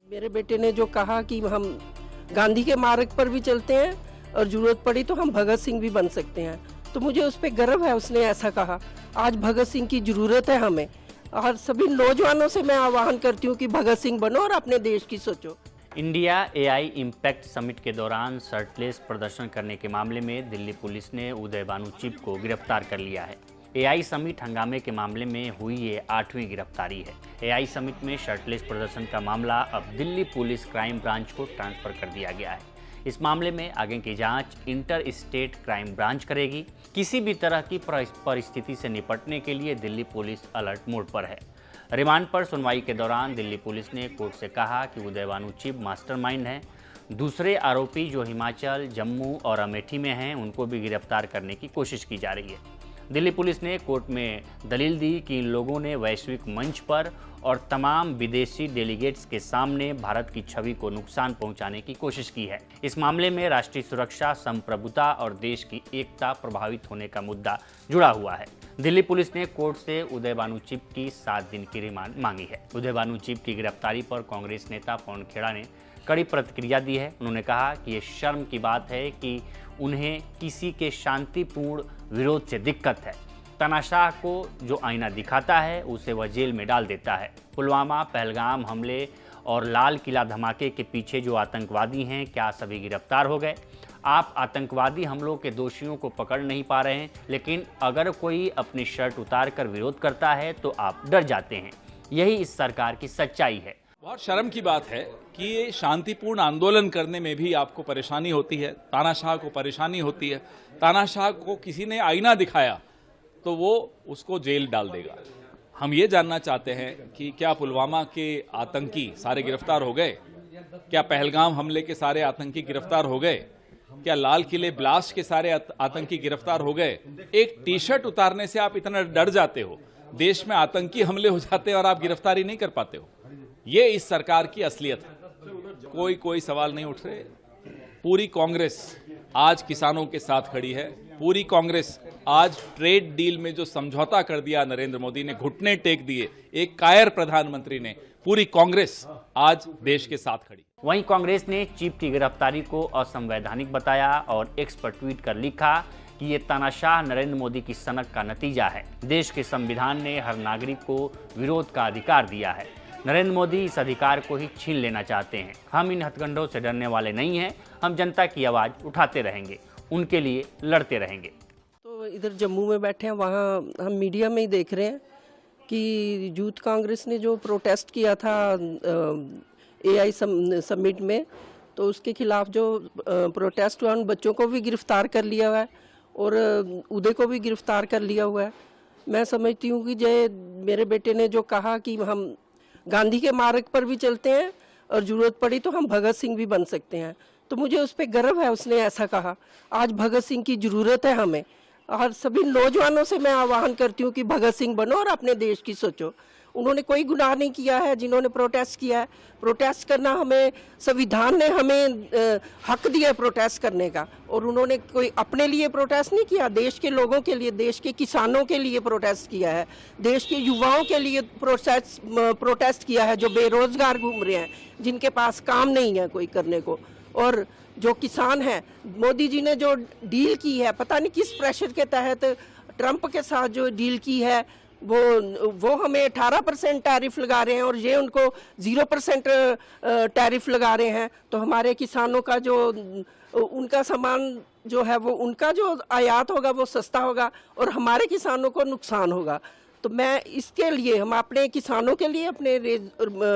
मेरे बेटे ने जो कहा कि हम गांधी के मार्ग पर भी चलते हैं और जरूरत पड़ी तो हम भगत सिंह भी बन सकते हैं, तो मुझे उस पर गर्व है। उसने ऐसा कहा। आज भगत सिंह की जरूरत है हमें, और सभी नौजवानों से मैं आह्वान करती हूँ कि भगत सिंह बनो और अपने देश की सोचो। इंडिया एआई इम्पैक्ट समिट के दौरान शर्टलेस प्रदर्शन करने के मामले में दिल्ली पुलिस ने उदय भानु चिब को गिरफ्तार कर लिया है। एआई समिट हंगामे के मामले में हुई ये 8वीं गिरफ्तारी है। एआई समिट में शर्टलेस प्रदर्शन का मामला अब दिल्ली पुलिस क्राइम ब्रांच को ट्रांसफर कर दिया गया है। इस मामले में आगे की जांच इंटर स्टेट क्राइम ब्रांच करेगी। किसी भी तरह की परिस्थिति से निपटने के लिए दिल्ली पुलिस अलर्ट मोड पर है। रिमांड पर सुनवाई के दौरान दिल्ली पुलिस ने कोर्ट से कहा कि उदय भानु चिब मास्टरमाइंड हैं। दूसरे आरोपी जो हिमाचल, जम्मू और अमेठी में हैं, उनको भी गिरफ्तार करने की कोशिश की जा रही है। दिल्ली पुलिस ने कोर्ट में दलील दी कि इन लोगों ने वैश्विक मंच पर और तमाम विदेशी डेलीगेट्स के सामने भारत की छवि को नुकसान पहुंचाने की कोशिश की है। इस मामले में राष्ट्रीय सुरक्षा, संप्रभुता और देश की एकता प्रभावित होने का मुद्दा जुड़ा हुआ है। दिल्ली पुलिस ने कोर्ट से उदय भानु चिब की 7 दिन की रिमांड मांगी है। उदय भानु चिब की गिरफ्तारी पर कांग्रेस नेता पवन खेड़ा ने कड़ी प्रतिक्रिया दी है। उन्होंने कहा कि ये शर्म की बात है कि उन्हें किसी के शांतिपूर्ण विरोध से दिक्कत है। तानाशाह को जो आईना दिखाता है उसे वह जेल में डाल देता है। पुलवामा, पहलगाम हमले और लाल किला धमाके के पीछे जो आतंकवादी हैं, क्या सभी गिरफ्तार हो गए? आप आतंकवादी हमलों के दोषियों को पकड़ नहीं पा रहे हैं, लेकिन अगर कोई अपनी शर्ट उतार कर विरोध करता है तो आप डर जाते हैं। यही इस सरकार की सच्चाई है। बहुत शर्म की बात है कि ये शांतिपूर्ण आंदोलन करने में भी आपको परेशानी होती है, तानाशाह को परेशानी होती है। तानाशाह को किसी ने आईना दिखाया तो वो उसको जेल डाल देगा। हम ये जानना चाहते हैं कि क्या पुलवामा के आतंकी सारे गिरफ्तार हो गए? क्या पहलगाम हमले के सारे आतंकी गिरफ्तार हो गए? क्या लाल किले ब्लास्ट के सारे आतंकी गिरफ्तार हो गए? एक टी शर्ट उतारने से आप इतना डर जाते हो, देश में आतंकी हमले हो जाते हैं और आप गिरफ्तारी नहीं कर पाते हो। ये इस सरकार की असलियत है। कोई सवाल नहीं उठ रहे। पूरी कांग्रेस आज किसानों के साथ खड़ी है। पूरी कांग्रेस आज ट्रेड डील में जो समझौता कर दिया नरेंद्र मोदी ने, घुटने टेक दिए एक कायर प्रधानमंत्री ने, पूरी कांग्रेस आज देश के साथ खड़ी। वहीं कांग्रेस ने चिब की गिरफ्तारी को असंवैधानिक बताया और एक्स पर ट्वीट कर लिखा कि ये तानाशाह नरेंद्र मोदी की सनक का नतीजा है। देश के संविधान ने हर नागरिक को विरोध का अधिकार दिया है। नरेंद्र मोदी इस अधिकार को ही छीन लेना चाहते हैं। हम इन हथकंडों से डरने वाले नहीं हैं। हम जनता की आवाज़ उठाते रहेंगे, उनके लिए लड़ते रहेंगे। तो इधर जम्मू में बैठे हैं, वहाँ हम मीडिया में ही देख रहे हैं कि यूथ कांग्रेस ने जो प्रोटेस्ट किया था एआई समिट में, तो उसके खिलाफ जो प्रोटेस्ट हुआ, उन बच्चों को भी गिरफ्तार कर लिया हुआ है और उदय को भी गिरफ्तार कर लिया हुआ है। मैं समझती हूँ कि मेरे बेटे ने जो कहा कि हम गांधी के मार्ग पर भी चलते हैं और जरूरत पड़ी तो हम भगत सिंह भी बन सकते हैं, तो मुझे उस पर गर्व है। उसने ऐसा कहा। आज भगत सिंह की जरूरत है हमें, और सभी नौजवानों से मैं आह्वान करती हूँ कि भगत सिंह बनो और अपने देश की सोचो। उन्होंने कोई गुनाह नहीं किया है जिन्होंने प्रोटेस्ट किया है। प्रोटेस्ट करना हमें, संविधान ने हमें हक दिया है प्रोटेस्ट करने का, और उन्होंने कोई अपने लिए प्रोटेस्ट नहीं किया, देश के लोगों के लिए, देश के किसानों के लिए प्रोटेस्ट किया है, देश के युवाओं के लिए प्रोटेस्ट किया है, जो बेरोजगार घूम रहे हैं, जिनके पास काम नहीं है कोई करने को। और जो किसान हैं, मोदी जी ने जो डील की है, पता नहीं किस प्रेशर के तहत ट्रंप के साथ जो डील की है, वो हमें 18% टैरिफ लगा रहे हैं और ये उनको 0% टैरिफ लगा रहे हैं। तो हमारे किसानों का जो उनका सामान जो है, वो उनका जो आयात होगा वो सस्ता होगा और हमारे किसानों को नुकसान होगा। तो मैं इसके लिए, हम अपने किसानों के लिए, अपने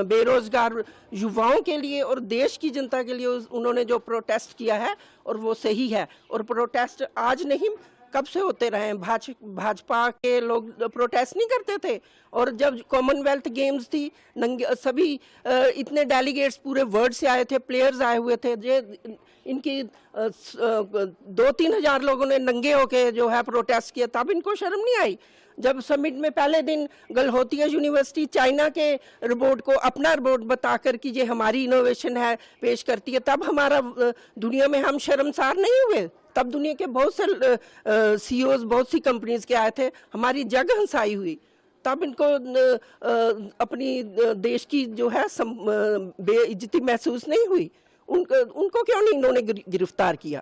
बेरोजगार युवाओं के लिए और देश की जनता के लिए उन्होंने जो प्रोटेस्ट किया है, और वो सही है। और प्रोटेस्ट आज नहीं, कब से होते रहे हैं। भाजपा के लोग प्रोटेस्ट नहीं करते थे, और जब कॉमनवेल्थ गेम्स थी, सभी इतने डेलीगेट्स पूरे वर्ल्ड से आए थे, प्लेयर्स आए हुए थे, इनकी 2-3 हजार लोगों ने नंगे होके जो है प्रोटेस्ट किया, तब इनको शर्म नहीं आई। जब समिट में पहले दिन गलहोतिया यूनिवर्सिटी चाइना के रिपोर्ट को अपना रिपोर्ट बताकर कि ये हमारी इनोवेशन है पेश करती है, तब हमारा दुनिया में हम शर्मसार नहीं हुए। तब दुनिया के बहुत से सीईओज बहुत सी कंपनीज के आए थे, हमारी जग हंसाई हुई। तब इनको अपनी देश की जो है बेइज्जती महसूस नहीं हुई? उनको क्यों नहीं इन्होंने गिरफ्तार किया?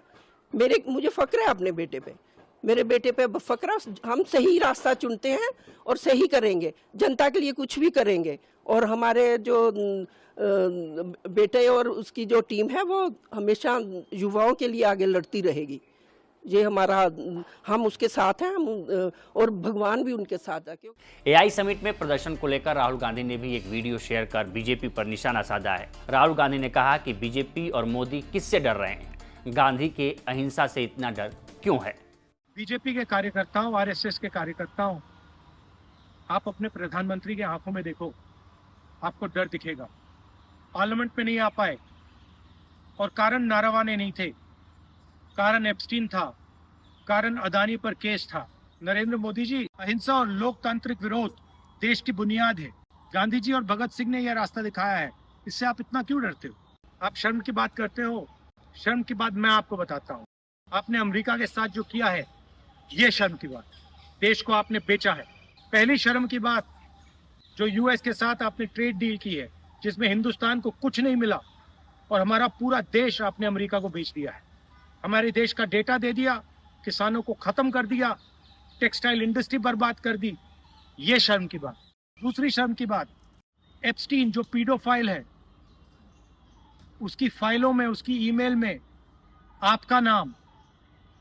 मुझे फक्र है अपने बेटे पे, मेरे बेटे पे फक्र। हम सही रास्ता चुनते हैं और सही करेंगे, जनता के लिए कुछ भी करेंगे। और हमारे जो बेटे और उसकी जो टीम है वो हमेशा युवाओं के लिए आगे लड़ती रहेगी। ये हम उसके साथ हैं, और भगवान भी उनके साथ है। एआई समिट में प्रदर्शन को लेकर राहुल गांधी ने भी एक वीडियो शेयर कर बीजेपी पर निशाना साधा है। राहुल गांधी ने कहा कि बीजेपी और मोदी किससे डर रहे हैं, गांधी के अहिंसा से इतना डर क्यों है? बीजेपी के कार्यकर्ताओं, आरएसएस के कार्यकर्ताओं, आप अपने प्रधानमंत्री के आंखों में देखो, आपको डर दिखेगा। पार्लियामेंट में नहीं आ पाए और कारण नारावाने नहीं थे, कारण एप्स्टीन था, कारण अदानी पर केस था। नरेंद्र मोदी जी, अहिंसा और लोकतांत्रिक विरोध देश की बुनियाद है। गांधी जी और भगत सिंह ने यह रास्ता दिखाया है, इससे आप इतना क्यों डरते हो? आप शर्म की बात करते हो। शर्म की बात मैं आपको बताता हूँ। आपने अमेरिका के साथ जो किया है, ये शर्म की बात। देश को आपने बेचा है। पहली शर्म की बात, जो यूएस के साथ आपने ट्रेड डील की है, जिसमें हिंदुस्तान को कुछ नहीं मिला और हमारा पूरा देश आपने अमेरिका को बेच दिया है। हमारे देश का डेटा दे दिया, किसानों को खत्म कर दिया, टेक्सटाइल इंडस्ट्री बर्बाद कर दी। ये शर्म की बात। दूसरी शर्म की बात, एप्स्टीन जो पीडोफाइल है, उसकी फाइलों में, उसकी ईमेल में आपका नाम,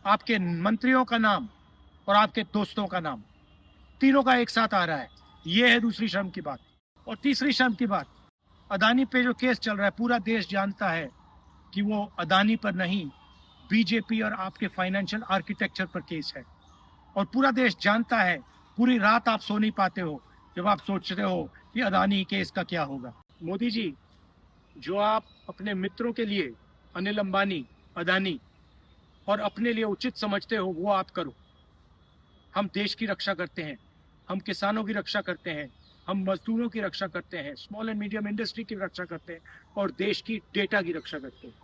आपके मंत्रियों का नाम और आपके दोस्तों का नाम, तीनों का एक साथ आ रहा है। ये है दूसरी शर्म की बात। और तीसरी शर्म की बात, अदानी पे जो केस चल रहा है, पूरा देश जानता है कि वो अदानी पर नहीं, बीजेपी और आपके फाइनेंशियल आर्किटेक्चर पर केस है। और पूरा देश जानता है, पूरी रात आप सो नहीं पाते हो जब आप सोचते हो कि अदानी केस का क्या होगा। मोदी जी, जो आप अपने मित्रों के लिए, अनिल अंबानी, अदानी, और अपने लिए उचित समझते हो, वो आप करो। हम देश की रक्षा करते हैं, हम किसानों की रक्षा करते हैं, हम मजदूरों की रक्षा करते हैं, स्मॉल एंड मीडियम इंडस्ट्री की रक्षा करते हैं और देश की डेटा की रक्षा करते हैं।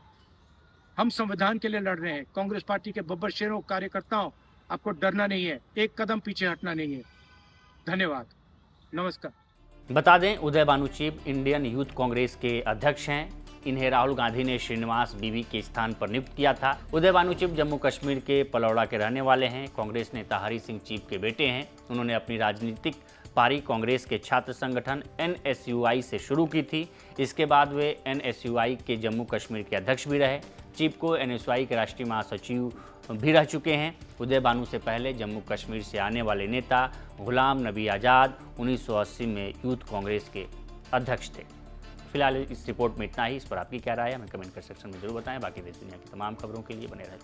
हम संविधान के लिए लड़ रहे हैं। कांग्रेस पार्टी के बब्बर शेरों, कार्यकर्ताओं, आपको डरना नहीं है, एक कदम पीछे हटना नहीं है। धन्यवाद, नमस्कार। बता दें, उदय भानु चिब इंडियन यूथ कांग्रेस के अध्यक्ष हैं। इन्हें राहुल गांधी ने श्रीनिवास बीवी के स्थान पर नियुक्त किया था। उदय भानु चिब जम्मू कश्मीर के पलौड़ा के रहने वाले हैं। कांग्रेस नेता हरि सिंह चिब के बेटे हैं। उन्होंने अपनी राजनीतिक पारी कांग्रेस के छात्र संगठन NSUI से शुरू की थी। इसके बाद वे NSUI के जम्मू कश्मीर के अध्यक्ष भी रहे। चिब को NSUI के राष्ट्रीय महासचिव भी रह चुके हैं। उदय भानु से पहले जम्मू कश्मीर से आने वाले नेता गुलाम नबी आज़ाद 1980 में यूथ कांग्रेस के अध्यक्ष थे। फिलहाल इस रिपोर्ट में इतना ही। इस पर आपकी क्या राय है हमें कमेंट कर सेक्शन में जरूर बताएं। बाकी देश दुनिया की तमाम खबरों के लिए बने रहें।